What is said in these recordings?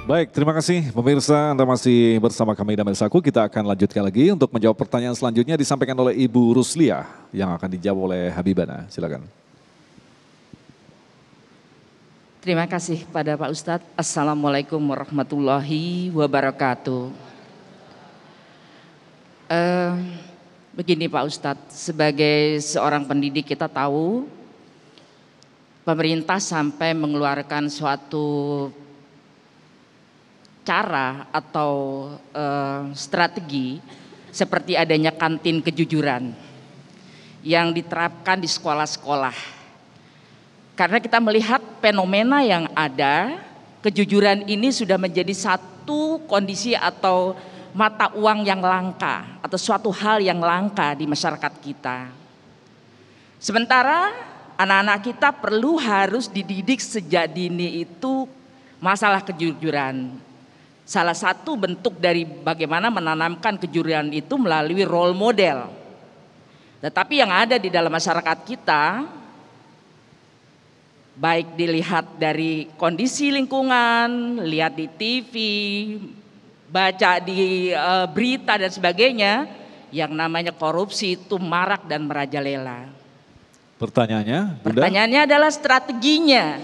Baik, terima kasih pemirsa. Anda masih bersama kami Damai Saku. Kita akan lanjutkan lagi untuk menjawab pertanyaan selanjutnya disampaikan oleh Ibu Rusliah yang akan dijawab oleh Habibana. Silakan. Terima kasih pada Pak Ustadz. Assalamualaikum warahmatullahi wabarakatuh. Begini Pak Ustadz, sebagai seorang pendidik kita tahu pemerintah sampai mengeluarkan suatu cara atau strategi seperti adanya kantin kejujuran yang diterapkan di sekolah-sekolah. Karena kita melihat fenomena yang ada, kejujuran ini sudah menjadi satu kondisi atau mata uang yang langka atau suatu hal yang langka di masyarakat kita. Sementara anak-anak kita harus dididik sejak dini itu masalah kejujuran. Salah satu bentuk dari bagaimana menanamkan kejujuran itu melalui role model. Tetapi yang ada di dalam masyarakat kita, baik dilihat dari kondisi lingkungan, lihat di TV, baca di berita dan sebagainya, yang namanya korupsi itu marak dan merajalela. Pertanyaannya, Bunda? Pertanyaannya adalah strateginya.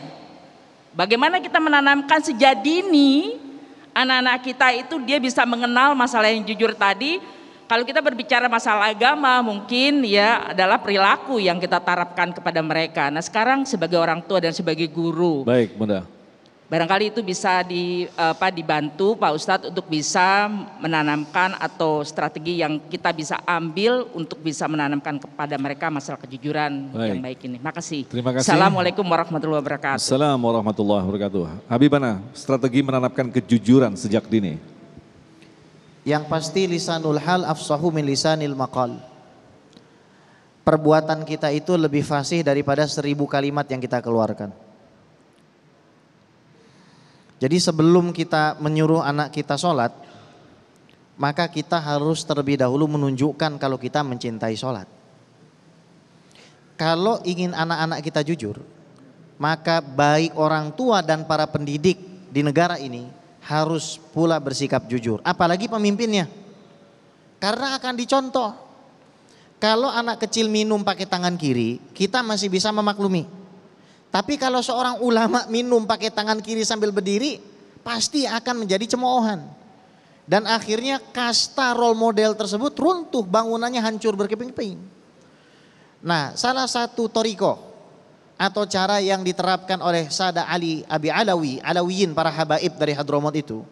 Bagaimana kita menanamkan sejak dini anak-anak kita itu dia bisa mengenal masalah yang jujur tadi. Kalau kita berbicara masalah agama mungkin ya adalah perilaku yang kita terapkan kepada mereka. Nah sekarang sebagai orang tua dan sebagai guru. Baik Bunda. Barangkali itu bisa dibantu Pak Ustadz untuk bisa menanamkan atau strategi yang kita bisa ambil untuk bisa menanamkan kepada mereka masalah kejujuran yang baik ini. Makasih. Terima kasih. Assalamualaikum warahmatullahi wabarakatuh. Assalamualaikum warahmatullahi wabarakatuh. Habibana, strategi menanamkan kejujuran sejak dini. Yang pasti lisanul hal afsahu min lisanil maqal. Perbuatan kita itu lebih fasih daripada 1000 kalimat yang kita keluarkan. Jadi sebelum kita menyuruh anak kita sholat, maka kita harus terlebih dahulu menunjukkan kalau kita mencintai sholat. Kalau ingin anak-anak kita jujur, maka baik orang tua dan para pendidik di negara ini harus pula bersikap jujur. Apalagi pemimpinnya, karena akan dicontoh. Kalau anak kecil minum pakai tangan kiri, kita masih bisa memaklumi. Tapi kalau seorang ulama minum pakai tangan kiri sambil berdiri, pasti akan menjadi cemoohan. Dan akhirnya kasta role model tersebut runtuh, bangunannya hancur berkeping-keping. Nah, salah satu toriko atau cara yang diterapkan oleh Sada Ali Abi Alawiyin, para habaib dari Hadramut itu,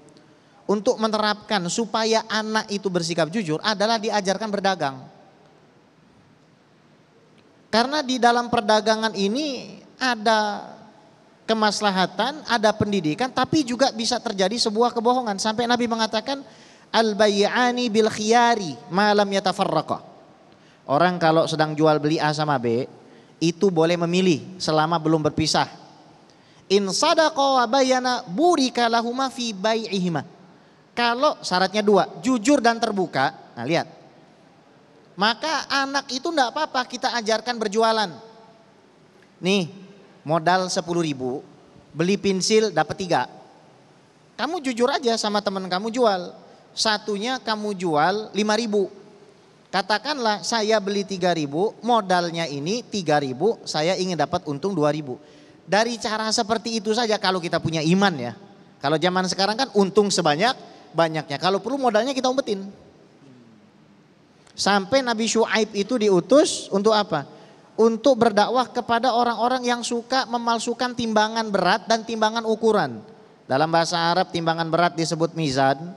untuk menerapkan supaya anak itu bersikap jujur adalah diajarkan berdagang. Karena di dalam perdagangan ini ada kemaslahatan, ada pendidikan, tapi juga bisa terjadi sebuah kebohongan. Sampai Nabi mengatakan al-bay'ani bil khiyari ma lam yatafarraqa. Orang kalau sedang jual beli A sama B itu boleh memilih selama belum berpisah. In sadaqa wa bayana burika lahuma fi bai'ihima. Kalau syaratnya 2, jujur dan terbuka. Nah, lihat. Maka anak itu enggak apa-apa kita ajarkan berjualan. Nih, modal 10.000, beli pensil dapat 3. Kamu jujur aja sama teman kamu jual. Satunya kamu jual 5.000. Katakanlah saya beli 3.000, modalnya ini 3.000, saya ingin dapat untung 2.000. Dari cara seperti itu saja kalau kita punya iman ya. Kalau zaman sekarang kan untung sebanyak-banyaknya. Kalau perlu modalnya kita umpetin. Sampai Nabi Syuaib itu diutus untuk apa? Untuk berdakwah kepada orang-orang yang suka memalsukan timbangan berat dan timbangan ukuran. Dalam bahasa Arab timbangan berat disebut mizan,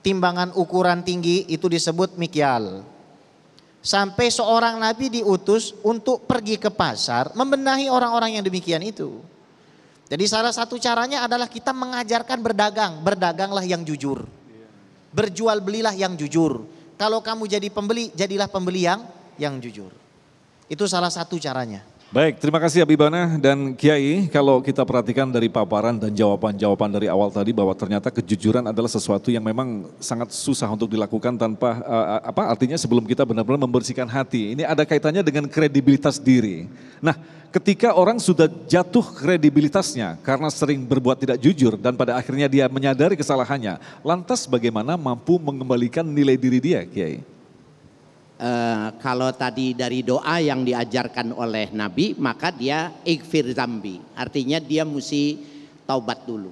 timbangan ukuran tinggi itu disebut mikyal. Sampai seorang nabi diutus untuk pergi ke pasar membenahi orang-orang yang demikian itu. Jadi salah satu caranya adalah kita mengajarkan berdagang, berdaganglah yang jujur. Berjual belilah yang jujur. Kalau kamu jadi pembeli, jadilah pembeli yang jujur. Itu salah satu caranya. Baik, terima kasih Habibana dan Kiai. Kalau kita perhatikan dari paparan dan jawaban-jawaban dari awal tadi bahwa ternyata kejujuran adalah sesuatu yang memang sangat susah untuk dilakukan tanpa artinya sebelum kita benar-benar membersihkan hati. Ini ada kaitannya dengan kredibilitas diri. Nah, ketika orang sudah jatuh kredibilitasnya karena sering berbuat tidak jujur dan pada akhirnya dia menyadari kesalahannya, lantas bagaimana mampu mengembalikan nilai diri dia, Kiai? Kalau tadi dari doa yang diajarkan oleh Nabi, maka dia ighfir zambi. Artinya dia mesti taubat dulu.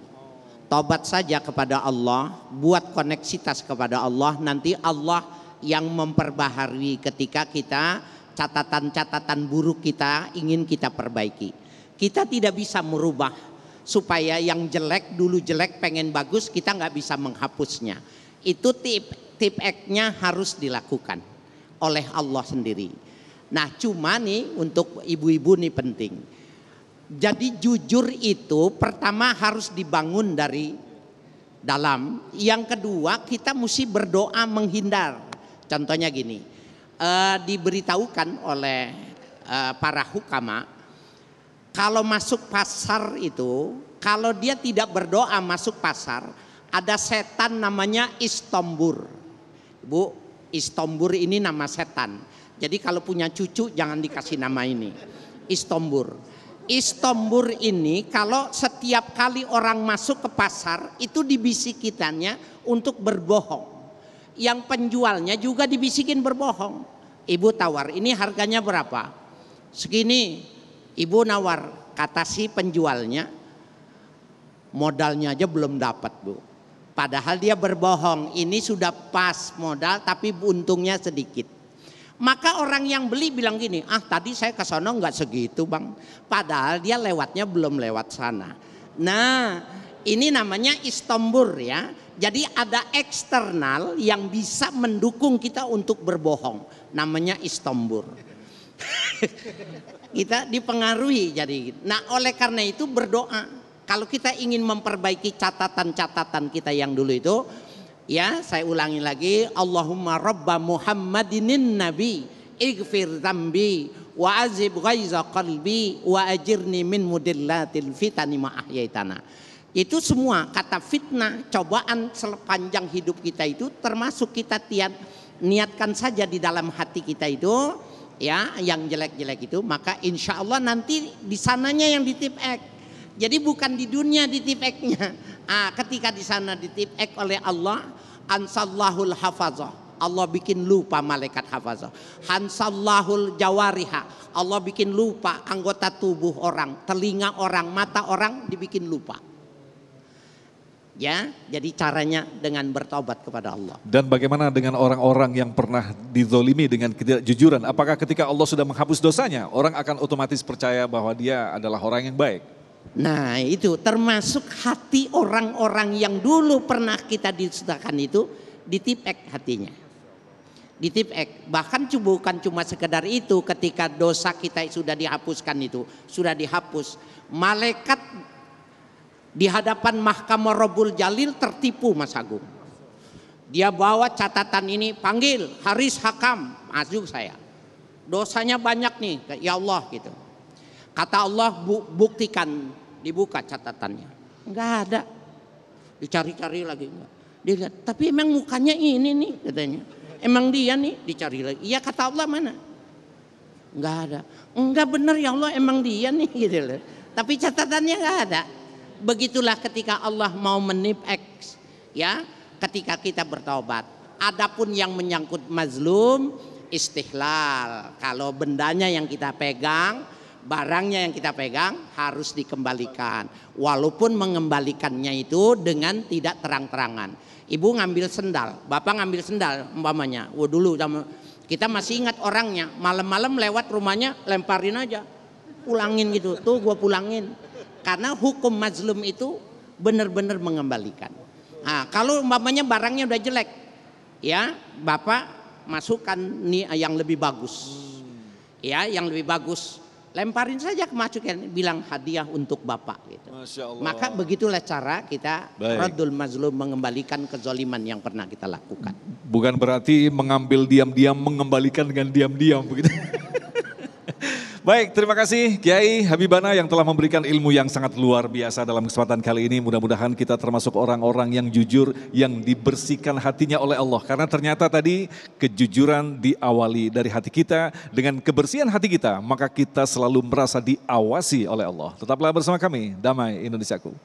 Taubat saja kepada Allah, buat koneksitas kepada Allah, nanti Allah yang memperbaharui ketika kita catatan-catatan buruk kita ingin kita perbaiki. Kita tidak bisa merubah supaya yang jelek dulu jelek pengen bagus, kita nggak bisa menghapusnya. Itu tip X-nya harus dilakukan oleh Allah sendiri. Nah cuma nih untuk ibu-ibu nih penting. Jadi jujur itu pertama harus dibangun dari dalam. Yang kedua kita mesti berdoa menghindar. Contohnya gini, diberitahukan oleh para hukama, kalau masuk pasar itu, kalau dia tidak berdoa masuk pasar, ada setan namanya istombur. Bu, istombur ini nama setan. Jadi kalau punya cucu jangan dikasih nama ini. Istombur. Istombur ini kalau setiap kali orang masuk ke pasar itu dibisikitannya untuk berbohong. Yang penjualnya juga dibisikin berbohong. Ibu tawar, ini harganya berapa? Segini. Ibu nawar, kata si penjualnya, modalnya aja belum dapat, Bu. Padahal dia berbohong, ini sudah pas modal tapi untungnya sedikit. Maka orang yang beli bilang gini, tadi saya ke sana nggak segitu bang. Padahal dia lewatnya belum lewat sana. Nah ini namanya istombur ya. Jadi ada eksternal yang bisa mendukung kita untuk berbohong. Namanya istombur. Kita dipengaruhi jadi. Nah oleh karena itu berdoa. Kalau kita ingin memperbaiki catatan-catatan kita yang dulu itu, ya saya ulangi lagi, Allahumma Rabba Muhammadinin Nabi, ighfir zambi, wa azib ghaiza qalbi, wa ajirni min mudillatil fitani ma ahyaitana. Itu semua kata fitnah, cobaan sepanjang hidup kita itu termasuk kita niatkan saja di dalam hati kita itu, ya yang jelek-jelek itu, maka insya Allah nanti di sananya yang ditip X. Jadi bukan di dunia ditipeknya. Ketika di sana ditipek oleh Allah, ansallahul hafazah. Allah bikin lupa malaikat hafazah. Hansallahul jawariha. Allah bikin lupa anggota tubuh orang, telinga orang, mata orang dibikin lupa. Ya, jadi caranya dengan bertobat kepada Allah. Dan bagaimana dengan orang-orang yang pernah dizolimi dengan ketidakjujuran? Apakah ketika Allah sudah menghapus dosanya, orang akan otomatis percaya bahwa dia adalah orang yang baik? Nah itu termasuk hati orang-orang yang dulu pernah kita disedahkan itu ditipek hatinya. Ditipek, bahkan bukan cuma sekedar itu, ketika dosa kita sudah dihapuskan itu, sudah dihapus. Malaikat di hadapan Mahkamah Rabbul Jalil tertipu Mas Agung. Dia bawa catatan ini, panggil Haris Hakam, masuk saya. Dosanya banyak nih, ya Allah gitu. Kata Allah buktikan, dibuka catatannya, enggak ada, dicari-cari lagi enggak. Dia lihat, tapi emang mukanya ini nih katanya, emang dia nih, dicari lagi. Iya kata Allah mana? Enggak ada. Enggak benar ya Allah emang dia nih gitu loh. Tapi catatannya enggak ada. Begitulah ketika Allah mau menip X ya, ketika kita bertaubat. Adapun yang menyangkut mazlum istihlal, kalau bendanya yang kita pegang, barangnya yang kita pegang harus dikembalikan. Walaupun mengembalikannya itu dengan tidak terang-terangan. Ibu ngambil sendal, bapak ngambil sendal umpamanya. Dulu kita masih ingat orangnya, malam-malam lewat rumahnya lemparin aja. Pulangin gitu, tuh gue pulangin. Karena hukum mazlum itu benar-benar mengembalikan. Nah, kalau umpamanya barangnya udah jelek, ya bapak masukkan nih yang lebih bagus. Ya, yang lebih bagus. Lemparin saja kemasukan, bilang hadiah untuk bapak gitu. Masya Allah. Maka begitulah cara kita raddul mazlum, mengembalikan kezaliman yang pernah kita lakukan. Bukan berarti mengambil diam-diam, mengembalikan dengan diam-diam begitu. Baik, terima kasih Kiai Habibana yang telah memberikan ilmu yang sangat luar biasa dalam kesempatan kali ini. Mudah-mudahan kita termasuk orang-orang yang jujur, yang dibersihkan hatinya oleh Allah. Karena ternyata tadi kejujuran diawali dari hati kita. Dengan kebersihan hati kita, maka kita selalu merasa diawasi oleh Allah. Tetaplah bersama kami, Damai Indonesiaku.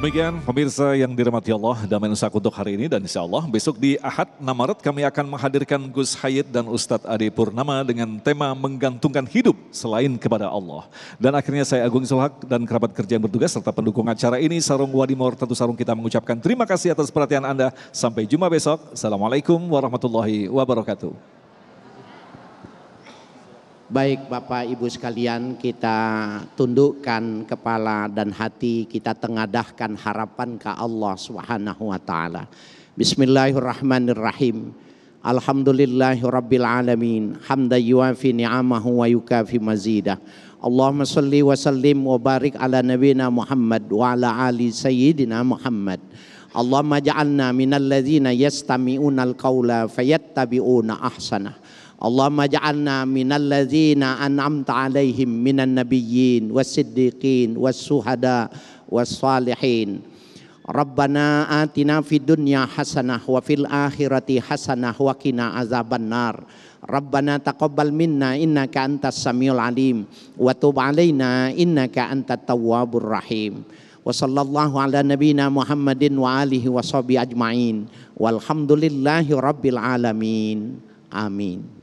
Demikian pemirsa yang dirahmati Allah, Damai Indonesiaku untuk hari ini, dan insya Allah besok di Ahad 6 Maret kami akan menghadirkan Gus Hayat dan Ustadz Ade Purnama dengan tema menggantungkan hidup selain kepada Allah. Dan akhirnya saya Agung Sulhak dan kerabat kerja yang bertugas serta pendukung acara ini, Sarung Wadimor, tentu Sarung kita mengucapkan terima kasih atas perhatian Anda. Sampai jumpa besok. Assalamualaikum warahmatullahi wabarakatuh. Baik Bapak Ibu sekalian, kita tundukkan kepala dan hati, kita tengadahkan harapan ke Allah Subhanahu wa taala. Bismillahirrahmanirrahim. Alhamdulillahirabbil alamin. Hamdan yuafi ni'amahu wa yukafi mazidah. Allahumma shalli wa sallim wa barik ala nabiyina Muhammad wa ala ali sayyidina Muhammad. Allahumma ja'alna minal ladzina yastami'unal qaula fayattabi'una ahsanah. Allahumma ja'alna minal ladzina an'amta 'alaihim minan nabiyyin was-siddiqin was-syuhada was-shalihin. Rabbana atina fid dunya hasanah wa fil akhirati hasanah wa qina azabannar. Rabbana taqabbal minna innaka antas samiul alim wa tub 'alaina innaka antat tawwabur rahim. Wa sallallahu ala nabiyyina Muhammadin wa alihi wa sahbihi ajmain. Walhamdulillahi rabbil alamin. Amin.